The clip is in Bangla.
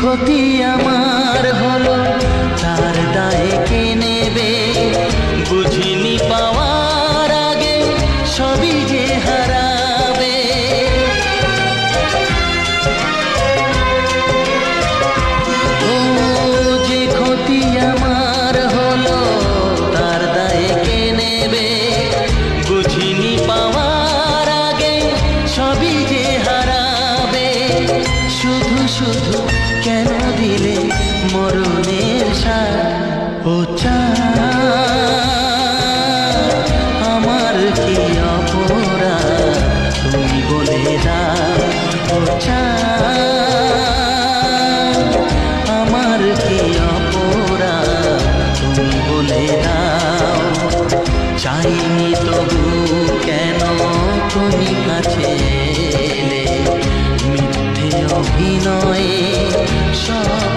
ক্ষতি আমার হলো তার দায়ে কে নেবে? বুঝিনি পাওয়ার আগে সবই যে হারাবে। ও যে ক্ষতি আমার হলো তার দায়ে কে নেবে? বুঝিনি পাওয়ার আগে সবই যে হারাবে। শুধু শুধু কেন দিলে মরণের সাথ? ও চাঁদ আমার কি অপরাধ তুমি বলে দাও। ও চাঁদ আমার কি অপরাধ তুমি বলে দাও। চাইনি তবু কেন তুমি কাছে এলে? মিথ্যে অভিনয়ে সব